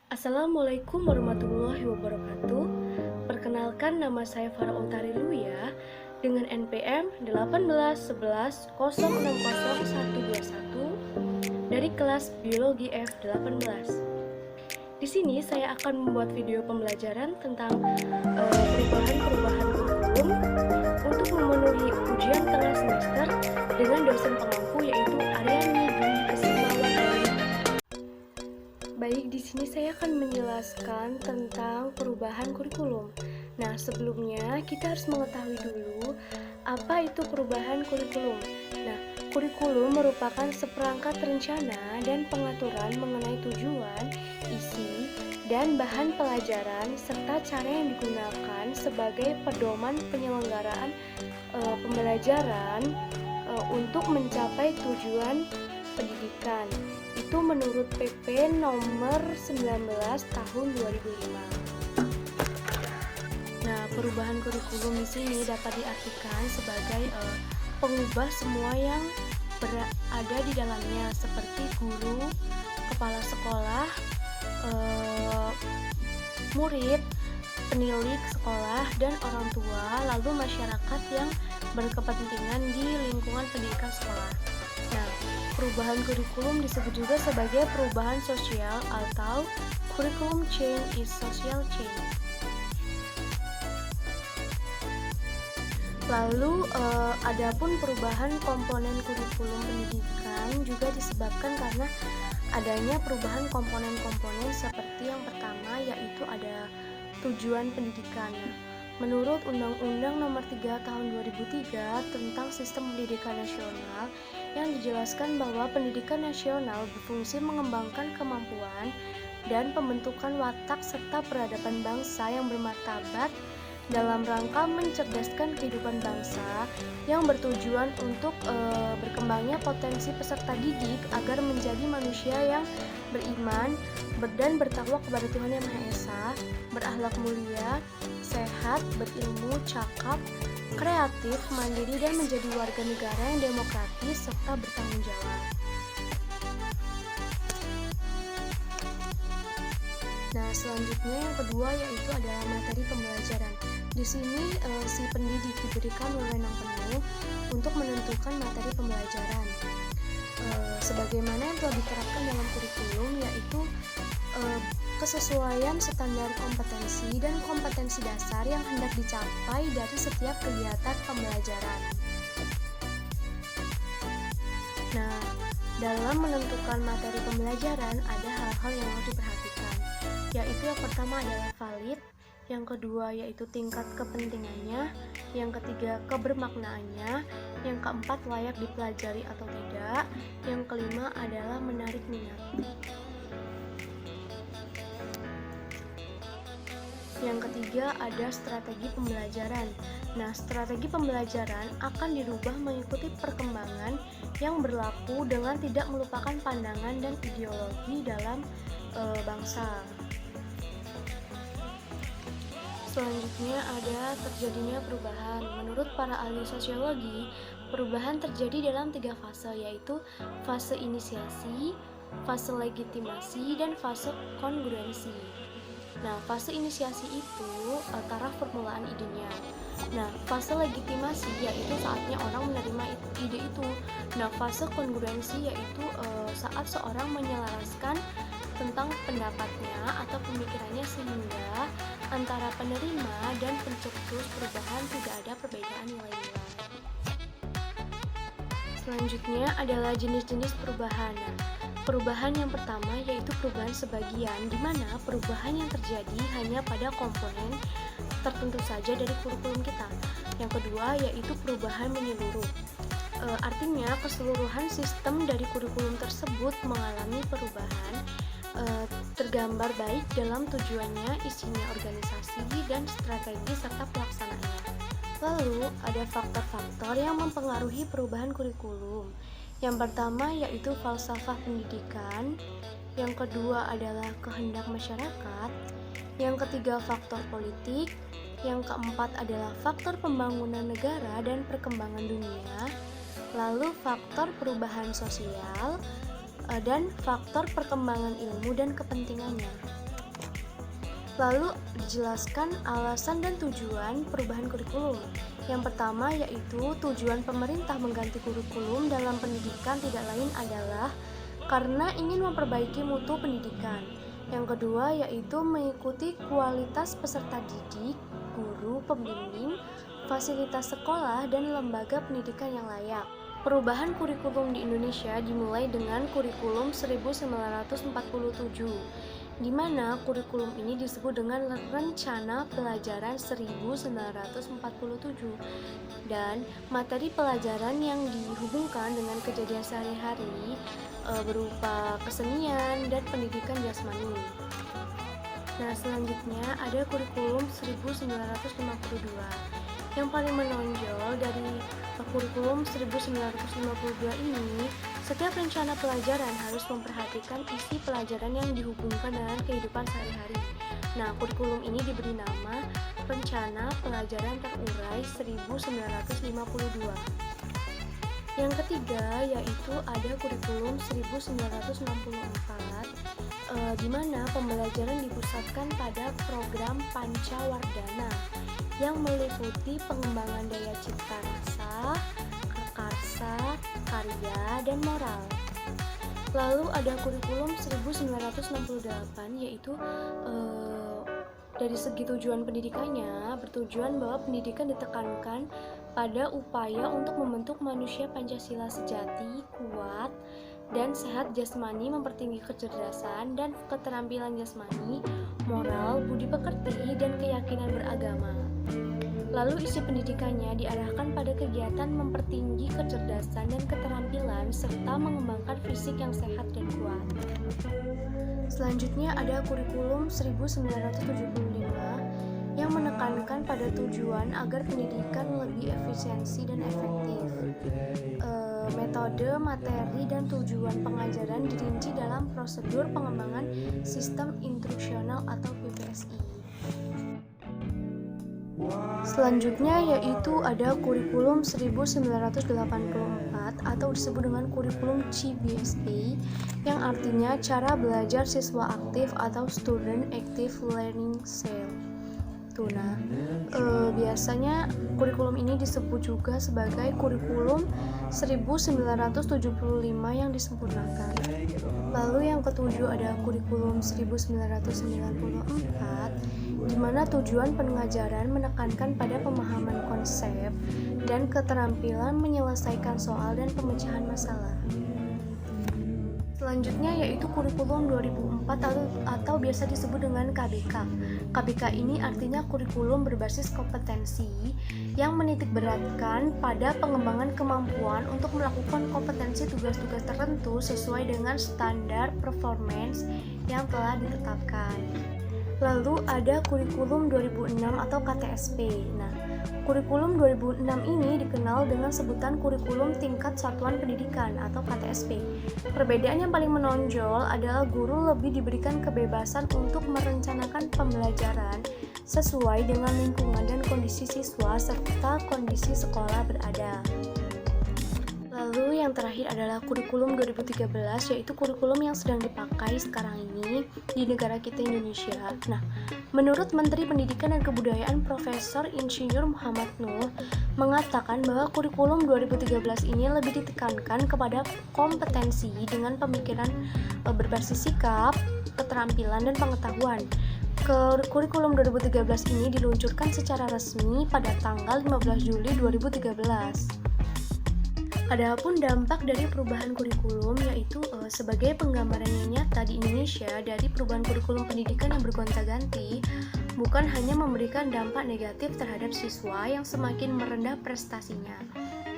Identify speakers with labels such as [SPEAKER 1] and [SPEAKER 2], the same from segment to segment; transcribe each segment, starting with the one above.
[SPEAKER 1] Assalamualaikum warahmatullahi wabarakatuh. Perkenalkan, nama saya Farah Utari Luya dengan NPM 18110600121 dari kelas Biologi F18. Di sini saya akan membuat video pembelajaran tentang perubahan-perubahan kurikulum untuk memenuhi ujian tengah semester dengan dosen pengampu yaitu Aryani Dwi Kesumawardhani. Baik, di sini saya akan menjelaskan tentang perubahan kurikulum. Nah, sebelumnya kita harus mengetahui dulu apa itu perubahan kurikulum. Nah, kurikulum merupakan seperangkat rencana dan pengaturan mengenai tujuan, isi, dan bahan pelajaran serta cara yang digunakan sebagai pedoman penyelenggaraan pembelajaran untuk mencapai tujuan pendidikan. Itu menurut PP nomor 19 tahun 2005. Nah, perubahan kurikulum di sini dapat diartikan sebagai pengubah semua yang berada di dalamnya seperti guru, kepala sekolah, murid, penilik sekolah, dan orang tua, lalu masyarakat yang berkepentingan di lingkungan pendidikan sekolah. Nah, perubahan kurikulum disebut juga sebagai perubahan sosial atau curriculum change is social change. Lalu, adapun perubahan komponen kurikulum pendidikan juga disebabkan karena adanya perubahan komponen-komponen seperti yang pertama yaitu ada tujuan pendidikan. Menurut Undang-Undang Nomor 3 Tahun 2003 tentang Sistem Pendidikan Nasional yang dijelaskan bahwa pendidikan nasional berfungsi mengembangkan kemampuan dan pembentukan watak serta peradaban bangsa yang bermartabat dalam rangka mencerdaskan kehidupan bangsa yang bertujuan untuk berkembangnya potensi peserta didik agar menjadi manusia yang beriman dan bertakwa kepada Tuhan Yang Maha Esa, berakhlak mulia, sehat, berilmu, cakap, kreatif, mandiri, dan menjadi warga negara yang demokratis serta bertanggung jawab. Nah, selanjutnya yang kedua yaitu adalah materi pembelajaran. Di sini si pendidik diberikan wewenang penuh untuk menentukan materi pembelajaran. Sebagaimana yang telah diterapkan dalam kurikulum yaitu kesesuaian standar kompetensi dan kompetensi dasar yang hendak dicapai dari setiap kegiatan pembelajaran. Nah, dalam menentukan materi pembelajaran ada hal-hal yang harus diperhatikan, yaitu yang pertama adalah valid, yang kedua yaitu tingkat kepentingannya, yang ketiga kebermaknaannya, yang keempat layak dipelajari atau tidak, yang kelima adalah menarik minat. Yang ketiga ada strategi pembelajaran. Nah, strategi pembelajaran akan dirubah mengikuti perkembangan yang berlaku dengan tidak melupakan pandangan dan ideologi dalam bangsa. Selanjutnya ada terjadinya perubahan. Menurut para ahli sosiologi, perubahan terjadi dalam 3 fase, yaitu fase inisiasi, fase legitimasi, dan fase kongruensi. Nah, fase inisiasi itu taraf permulaan idenya. Nah, fase legitimasi yaitu saatnya orang menerima ide itu. Nah, fase kongruensi yaitu saat seorang menyelaraskan tentang pendapatnya atau pemikirannya sehingga antara penerima dan pencetus perubahan tidak ada perbedaan nilai-nilai. Selanjutnya adalah jenis-jenis perubahan. Perubahan yang pertama yaitu perubahan sebagian, di mana perubahan yang terjadi hanya pada komponen tertentu saja dari kurikulum kita. Yang kedua yaitu perubahan menyeluruh. Artinya keseluruhan sistem dari kurikulum tersebut mengalami perubahan, tergambar baik dalam tujuannya, isinya, organisasi, dan strategi serta pelaksanaannya. Lalu ada faktor-faktor yang mempengaruhi perubahan kurikulum. Yang pertama yaitu falsafah pendidikan, yang kedua adalah kehendak masyarakat, yang ketiga faktor politik, yang keempat adalah faktor pembangunan negara dan perkembangan dunia, lalu faktor perubahan sosial, dan faktor perkembangan ilmu dan kepentingannya. Lalu dijelaskan alasan dan tujuan perubahan kurikulum. Yang pertama yaitu tujuan pemerintah mengganti kurikulum dalam pendidikan tidak lain adalah karena ingin memperbaiki mutu pendidikan. Yang kedua yaitu mengikuti kualitas peserta didik, guru, pembimbing, fasilitas sekolah, dan lembaga pendidikan yang layak. Perubahan kurikulum di Indonesia dimulai dengan kurikulum 1947, di mana kurikulum ini disebut dengan Rencana Pelajaran 1947, dan materi pelajaran yang dihubungkan dengan kejadian sehari-hari berupa kesenian dan pendidikan jasmani. Nah, selanjutnya ada kurikulum 1952. Yang paling menonjol dari kurikulum 1952 ini, setiap rencana pelajaran harus memperhatikan isi pelajaran yang dihubungkan dengan kehidupan sehari-hari. Nah, kurikulum ini diberi nama Rencana Pelajaran Terurai 1952. Yang ketiga yaitu ada kurikulum 1964, di mana pembelajaran dipusatkan pada program Pancawardhana yang meliputi pengembangan daya cipta rasa, karsa, karya, dan moral. Lalu ada kurikulum 1968 yaitu dari segi tujuan pendidikannya bertujuan bahwa pendidikan ditekankan pada upaya untuk membentuk manusia Pancasila sejati, kuat, dan sehat jasmani, mempertinggi kecerdasan dan keterampilan jasmani, moral, budi pekerti, dan keyakinan beragama. Lalu isi pendidikannya diarahkan pada kegiatan mempertinggi kecerdasan dan keterampilan serta mengembangkan fisik yang sehat dan kuat. Selanjutnya ada kurikulum 1975 yang menekankan pada tujuan agar pendidikan lebih efisiensi dan efektif. Metode, materi, dan tujuan pengajaran dirinci dalam prosedur pengembangan sistem instruksional atau PPSI. Selanjutnya yaitu ada kurikulum 1984 atau disebut dengan kurikulum CBSA yang artinya cara belajar siswa aktif atau Student Active Learning Style. Nah, biasanya kurikulum ini disebut juga sebagai kurikulum 1975 yang disempurnakan. Lalu yang ketujuh ada kurikulum 1994, di mana tujuan pengajaran menekankan pada pemahaman konsep dan keterampilan menyelesaikan soal dan pemecahan masalah. Selanjutnya yaitu kurikulum 2004 atau biasa disebut dengan KBK. KBK ini artinya kurikulum berbasis kompetensi yang menitikberatkan pada pengembangan kemampuan untuk melakukan kompetensi tugas-tugas tertentu sesuai dengan standar performance yang telah ditetapkan. Lalu ada kurikulum 2006 atau KTSP. Nah, kurikulum 2006 ini dikenal dengan sebutan kurikulum tingkat satuan pendidikan atau KTSP. Perbedaan yang paling menonjol adalah guru lebih diberikan kebebasan untuk merencanakan pembelajaran sesuai dengan lingkungan dan kondisi siswa serta kondisi sekolah berada. Lalu yang terakhir adalah kurikulum 2013, yaitu kurikulum yang sedang dipakai sekarang ini di negara kita Indonesia. Nah, menurut Menteri Pendidikan dan Kebudayaan Profesor Insinyur Muhammad Nuh mengatakan bahwa kurikulum 2013 ini lebih ditekankan kepada kompetensi dengan pemikiran berbasis sikap, keterampilan, dan pengetahuan. Kurikulum 2013 ini diluncurkan secara resmi pada tanggal 15 Juli 2013. Adapun dampak dari perubahan kurikulum yaitu sebagai penggambaran yang nyata di Indonesia dari perubahan kurikulum pendidikan yang bergonta-ganti bukan hanya memberikan dampak negatif terhadap siswa yang semakin merendah prestasinya.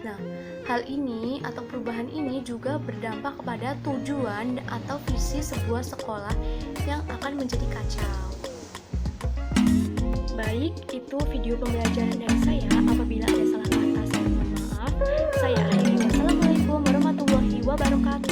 [SPEAKER 1] Nah, hal ini atau perubahan ini juga berdampak kepada tujuan atau visi sebuah sekolah yang akan menjadi kacau. Baik, itu video pembelajaran dari saya. Apabila ada salah kata, saya mohon maaf. Saya akhiri. Wassalamualaikum warahmatullahi wabarakatuh.